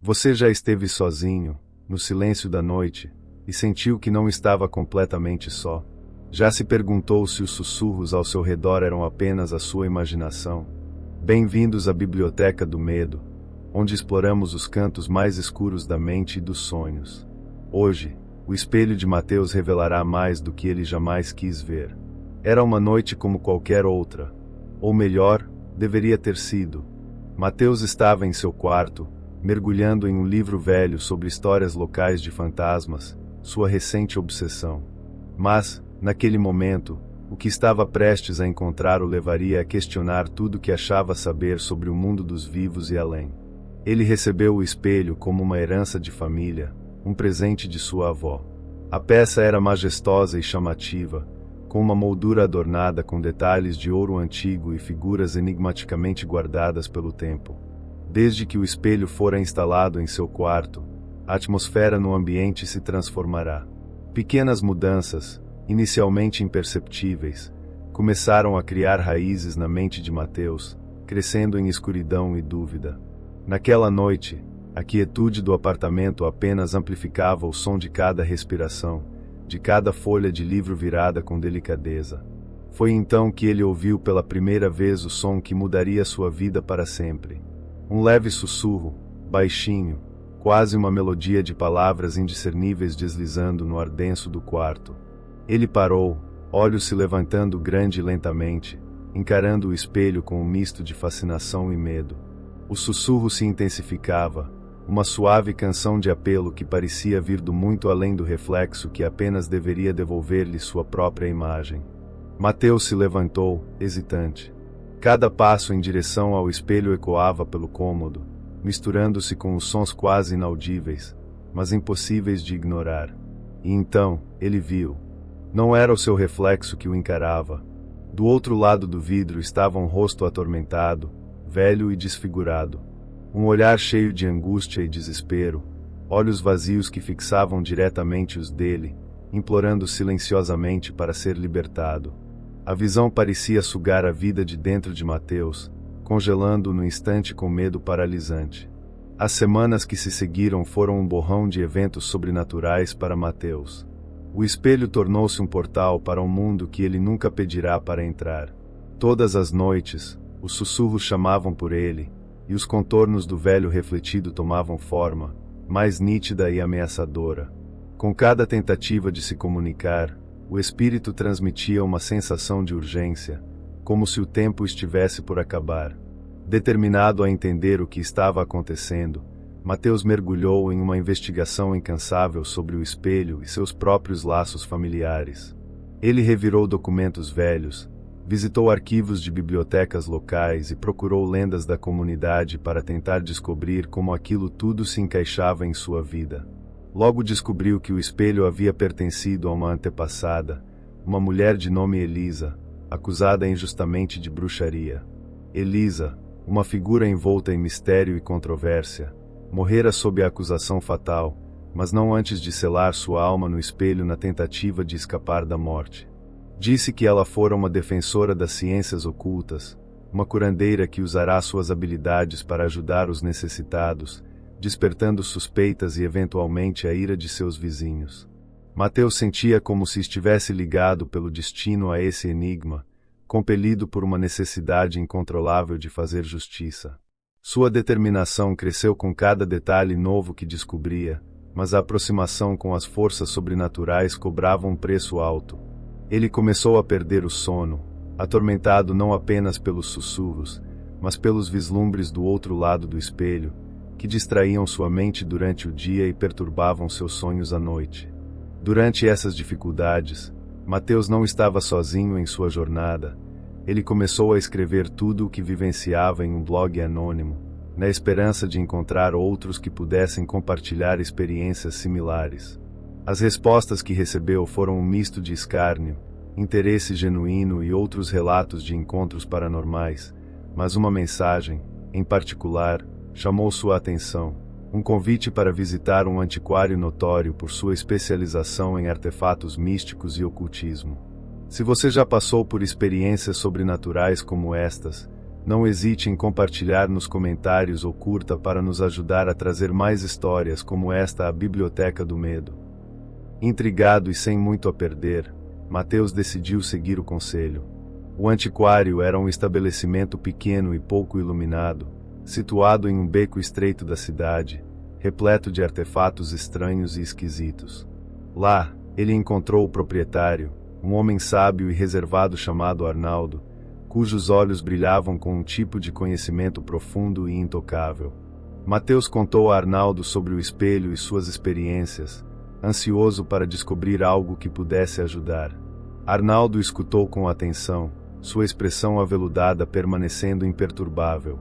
Você já esteve sozinho, no silêncio da noite, e sentiu que não estava completamente só? Já se perguntou se os sussurros ao seu redor eram apenas a sua imaginação? Bem-vindos à Biblioteca do Medo, onde exploramos os cantos mais escuros da mente e dos sonhos. Hoje, o espelho de Mateus revelará mais do que ele jamais quis ver. Era uma noite como qualquer outra. Ou melhor, deveria ter sido. Mateus estava em seu quarto, mergulhando em um livro velho sobre histórias locais de fantasmas, sua recente obsessão. Mas, naquele momento, o que estava prestes a encontrar o levaria a questionar tudo que achava saber sobre o mundo dos vivos e além. Ele recebeu o espelho como uma herança de família, um presente de sua avó. A peça era majestosa e chamativa, com uma moldura adornada com detalhes de ouro antigo e figuras enigmaticamente guardadas pelo tempo. Desde que o espelho fora instalado em seu quarto, a atmosfera no ambiente se transformará. Pequenas mudanças, inicialmente imperceptíveis, começaram a criar raízes na mente de Mateus, crescendo em escuridão e dúvida. Naquela noite, a quietude do apartamento apenas amplificava o som de cada respiração, de cada folha de livro virada com delicadeza. Foi então que ele ouviu pela primeira vez o som que mudaria sua vida para sempre. Um leve sussurro, baixinho, quase uma melodia de palavras indiscerníveis deslizando no ardenso do quarto. Ele parou, olhos se levantando grande e lentamente, encarando o espelho com um misto de fascinação e medo. O sussurro se intensificava, uma suave canção de apelo que parecia vir do muito além do reflexo que apenas deveria devolver-lhe sua própria imagem. Mateus se levantou, hesitante. Cada passo em direção ao espelho ecoava pelo cômodo, misturando-se com os sons quase inaudíveis, mas impossíveis de ignorar. E então, ele viu. Não era o seu reflexo que o encarava. Do outro lado do vidro estava um rosto atormentado, velho e desfigurado. Um olhar cheio de angústia e desespero, olhos vazios que fixavam diretamente os dele, implorando silenciosamente para ser libertado. A visão parecia sugar a vida de dentro de Mateus, congelando-o no instante com medo paralisante. As semanas que se seguiram foram um borrão de eventos sobrenaturais para Mateus. O espelho tornou-se um portal para um mundo que ele nunca pedirá para entrar. Todas as noites, os sussurros chamavam por ele, e os contornos do velho refletido tomavam forma, mais nítida e ameaçadora. Com cada tentativa de se comunicar, o espírito transmitia uma sensação de urgência, como se o tempo estivesse por acabar. Determinado a entender o que estava acontecendo, Mateus mergulhou em uma investigação incansável sobre o espelho e seus próprios laços familiares. Ele revirou documentos velhos, visitou arquivos de bibliotecas locais e procurou lendas da comunidade para tentar descobrir como aquilo tudo se encaixava em sua vida. Logo descobriu que o espelho havia pertencido a uma antepassada, uma mulher de nome Elisa, acusada injustamente de bruxaria. Elisa, uma figura envolta em mistério e controvérsia, morrera sob a acusação fatal, mas não antes de selar sua alma no espelho na tentativa de escapar da morte. Disse que ela fora uma defensora das ciências ocultas, uma curandeira que usará suas habilidades para ajudar os necessitados, despertando suspeitas e eventualmente a ira de seus vizinhos. Mateus sentia como se estivesse ligado pelo destino a esse enigma, compelido por uma necessidade incontrolável de fazer justiça. Sua determinação cresceu com cada detalhe novo que descobria, mas a aproximação com as forças sobrenaturais cobrava um preço alto. Ele começou a perder o sono, atormentado não apenas pelos sussurros, mas pelos vislumbres do outro lado do espelho, que distraíam sua mente durante o dia e perturbavam seus sonhos à noite. Durante essas dificuldades, Mateus não estava sozinho em sua jornada. Ele começou a escrever tudo o que vivenciava em um blog anônimo, na esperança de encontrar outros que pudessem compartilhar experiências similares. As respostas que recebeu foram um misto de escárnio, interesse genuíno e outros relatos de encontros paranormais, mas uma mensagem, em particular, chamou sua atenção: um convite para visitar um antiquário notório por sua especialização em artefatos místicos e ocultismo. Se você já passou por experiências sobrenaturais como estas, Não hesite em compartilhar nos comentários ou curta para nos ajudar a trazer mais histórias como esta à Biblioteca do Medo. Intrigado e sem muito a perder, Mateus decidiu seguir o conselho. O antiquário era um estabelecimento pequeno e pouco iluminado, situado em um beco estreito da cidade, repleto de artefatos estranhos e esquisitos. Lá, ele encontrou o proprietário, um homem sábio e reservado chamado Arnaldo, cujos olhos brilhavam com um tipo de conhecimento profundo e intocável. Mateus contou a Arnaldo sobre o espelho e suas experiências, ansioso para descobrir algo que pudesse ajudar. Arnaldo escutou com atenção, sua expressão aveludada permanecendo imperturbável.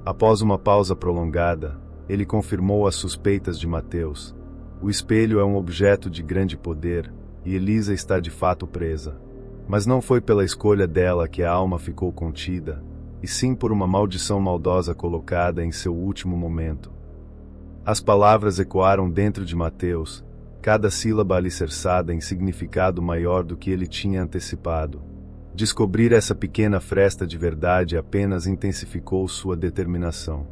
Após uma pausa prolongada, ele confirmou as suspeitas de Mateus. O espelho é um objeto de grande poder, e Elisa está de fato presa. Mas não foi pela escolha dela que a alma ficou contida, e sim por uma maldição maldosa colocada em seu último momento. As palavras ecoaram dentro de Mateus, cada sílaba alicerçada em significado maior do que ele tinha antecipado. Descobrir essa pequena fresta de verdade apenas intensificou sua determinação.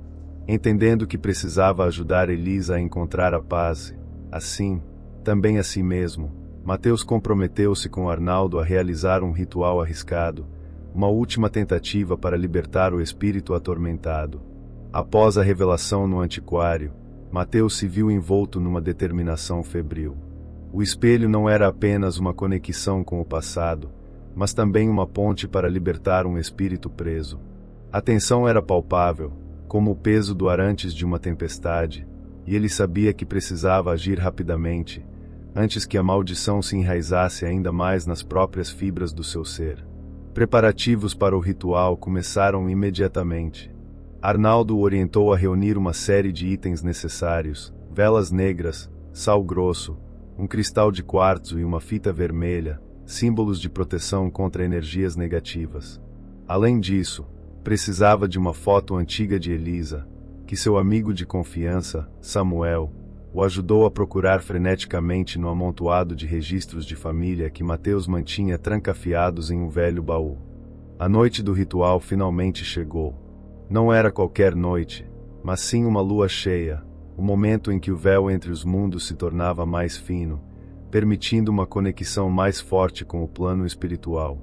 Entendendo que precisava ajudar Elisa a encontrar a paz, assim, também a si mesmo, Mateus comprometeu-se com Arnaldo a realizar um ritual arriscado, uma última tentativa para libertar o espírito atormentado. Após a revelação no antiquário, Mateus se viu envolto numa determinação febril. O espelho não era apenas uma conexão com o passado, mas também uma ponte para libertar um espírito preso. A tensão era palpável, como o peso do ar antes de uma tempestade, e ele sabia que precisava agir rapidamente, antes que a maldição se enraizasse ainda mais nas próprias fibras do seu ser. Preparativos para o ritual começaram imediatamente. Arnaldo o orientou a reunir uma série de itens necessários: velas negras, sal grosso, um cristal de quartzo e uma fita vermelha, símbolos de proteção contra energias negativas. Além disso, precisava de uma foto antiga de Elisa, que seu amigo de confiança, Samuel, o ajudou a procurar freneticamente no amontoado de registros de família que Mateus mantinha trancafiados em um velho baú. A noite do ritual finalmente chegou. Não era qualquer noite, mas sim uma lua cheia, o momento em que o véu entre os mundos se tornava mais fino, permitindo uma conexão mais forte com o plano espiritual.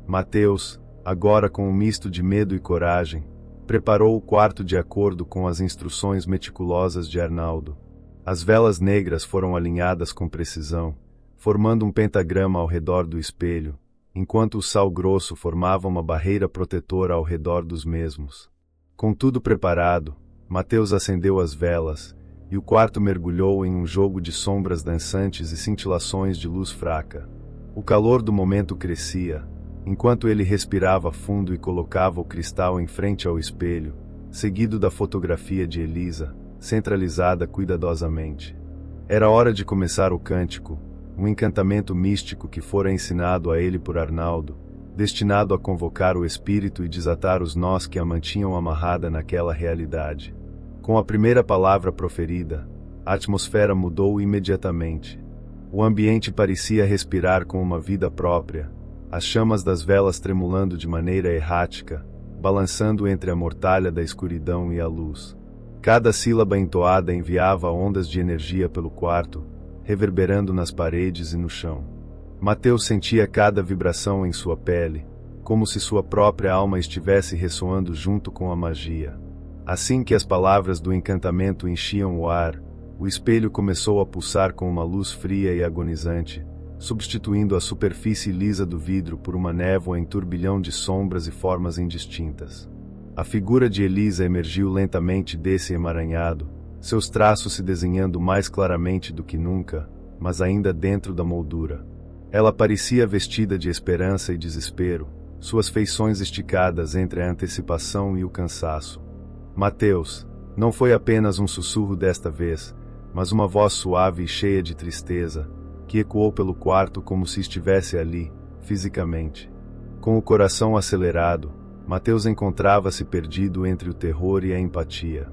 Mateus, agora com um misto de medo e coragem, preparou o quarto de acordo com as instruções meticulosas de Arnaldo. As velas negras foram alinhadas com precisão, formando um pentagrama ao redor do espelho, enquanto o sal grosso formava uma barreira protetora ao redor dos mesmos. Com tudo preparado, Mateus acendeu as velas, e o quarto mergulhou em um jogo de sombras dançantes e cintilações de luz fraca. O calor do momento crescia, enquanto ele respirava fundo e colocava o cristal em frente ao espelho, seguido da fotografia de Elisa, centralizada cuidadosamente. Era hora de começar o cântico, um encantamento místico que fora ensinado a ele por Arnaldo, destinado a convocar o espírito e desatar os nós que a mantinham amarrada naquela realidade. Com a primeira palavra proferida, a atmosfera mudou imediatamente. O ambiente parecia respirar com uma vida própria, as chamas das velas tremulando de maneira errática, balançando entre a mortalha da escuridão e a luz. Cada sílaba entoada enviava ondas de energia pelo quarto, reverberando nas paredes e no chão. Mateus sentia cada vibração em sua pele, como se sua própria alma estivesse ressoando junto com a magia. Assim que as palavras do encantamento enchiam o ar, o espelho começou a pulsar com uma luz fria e agonizante, substituindo a superfície lisa do vidro por uma névoa em turbilhão de sombras e formas indistintas. A figura de Elisa emergiu lentamente desse emaranhado, seus traços se desenhando mais claramente do que nunca, mas ainda dentro da moldura. Ela parecia vestida de esperança e desespero, suas feições esticadas entre a antecipação e o cansaço. Mateus, não foi apenas um sussurro desta vez, mas uma voz suave e cheia de tristeza, que ecoou pelo quarto como se estivesse ali, fisicamente. Com o coração acelerado, Mateus encontrava-se perdido entre o terror e a empatia.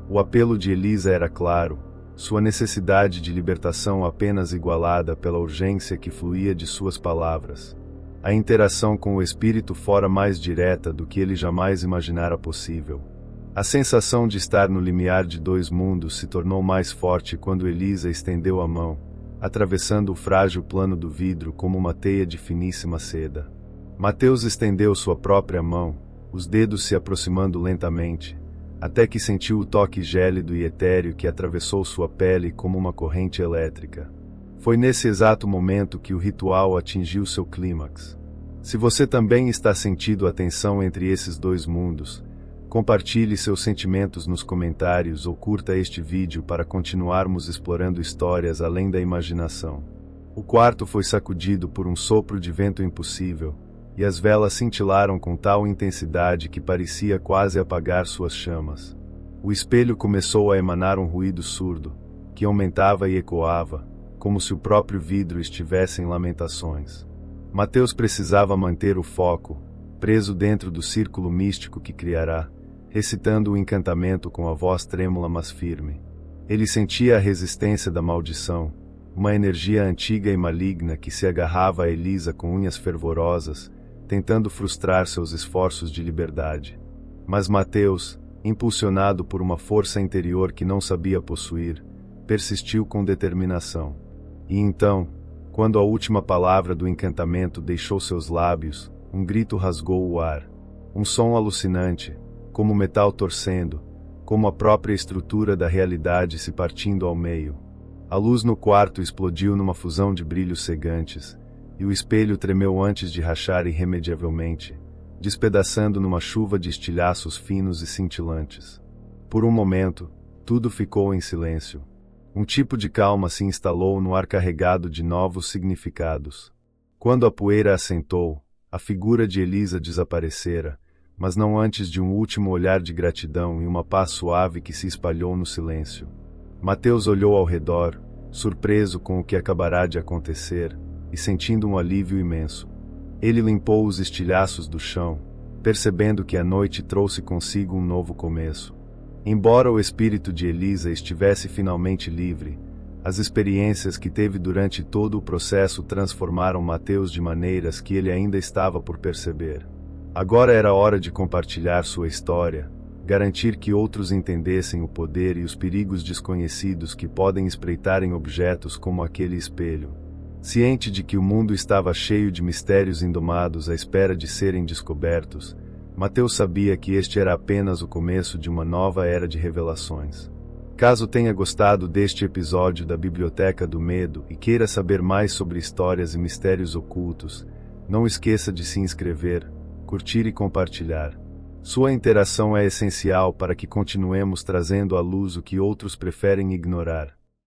O apelo de Elisa era claro, sua necessidade de libertação apenas igualada pela urgência que fluía de suas palavras. A interação com o espírito fora mais direta do que ele jamais imaginara possível. A sensação de estar no limiar de dois mundos se tornou mais forte quando Elisa estendeu a mão, atravessando o frágil plano do vidro como uma teia de finíssima seda. Mateus estendeu sua própria mão, os dedos se aproximando lentamente, até que sentiu o toque gélido e etéreo que atravessou sua pele como uma corrente elétrica. Foi nesse exato momento que o ritual atingiu seu clímax. Se você também está sentindo a tensão entre esses dois mundos, compartilhe seus sentimentos nos comentários ou curta este vídeo para continuarmos explorando histórias além da imaginação. O quarto foi sacudido por um sopro de vento impossível, e as velas cintilaram com tal intensidade que parecia quase apagar suas chamas. O espelho começou a emanar um ruído surdo, que aumentava e ecoava, como se o próprio vidro estivesse em lamentações. Mateus precisava manter o foco, preso dentro do círculo místico que criará, recitando o encantamento com a voz trêmula mas firme. Ele sentia a resistência da maldição, uma energia antiga e maligna que se agarrava a Elisa com unhas fervorosas, tentando frustrar seus esforços de liberdade. Mas Mateus, impulsionado por uma força interior que não sabia possuir, persistiu com determinação. E então, quando a última palavra do encantamento deixou seus lábios, um grito rasgou o ar. Um som alucinante, como metal torcendo, como a própria estrutura da realidade se partindo ao meio. A luz no quarto explodiu numa fusão de brilhos cegantes, e o espelho tremeu antes de rachar irremediavelmente, despedaçando numa chuva de estilhaços finos e cintilantes. Por um momento, tudo ficou em silêncio. Um tipo de calma se instalou no ar carregado de novos significados. Quando a poeira assentou, a figura de Elisa desaparecera, mas não antes de um último olhar de gratidão e uma paz suave que se espalhou no silêncio. Mateus olhou ao redor, surpreso com o que acabará de acontecer, e sentindo um alívio imenso. Ele limpou os estilhaços do chão, percebendo que a noite trouxe consigo um novo começo. Embora o espírito de Elisa estivesse finalmente livre, as experiências que teve durante todo o processo transformaram Mateus de maneiras que ele ainda estava por perceber. Agora era hora de compartilhar sua história, garantir que outros entendessem o poder e os perigos desconhecidos que podem espreitar em objetos como aquele espelho. Ciente de que o mundo estava cheio de mistérios indomados à espera de serem descobertos, Mateus sabia que este era apenas o começo de uma nova era de revelações. Caso tenha gostado deste episódio da Biblioteca do Medo e queira saber mais sobre histórias e mistérios ocultos, não esqueça de se inscrever, curtir e compartilhar. Sua interação é essencial para que continuemos trazendo à luz o que outros preferem ignorar.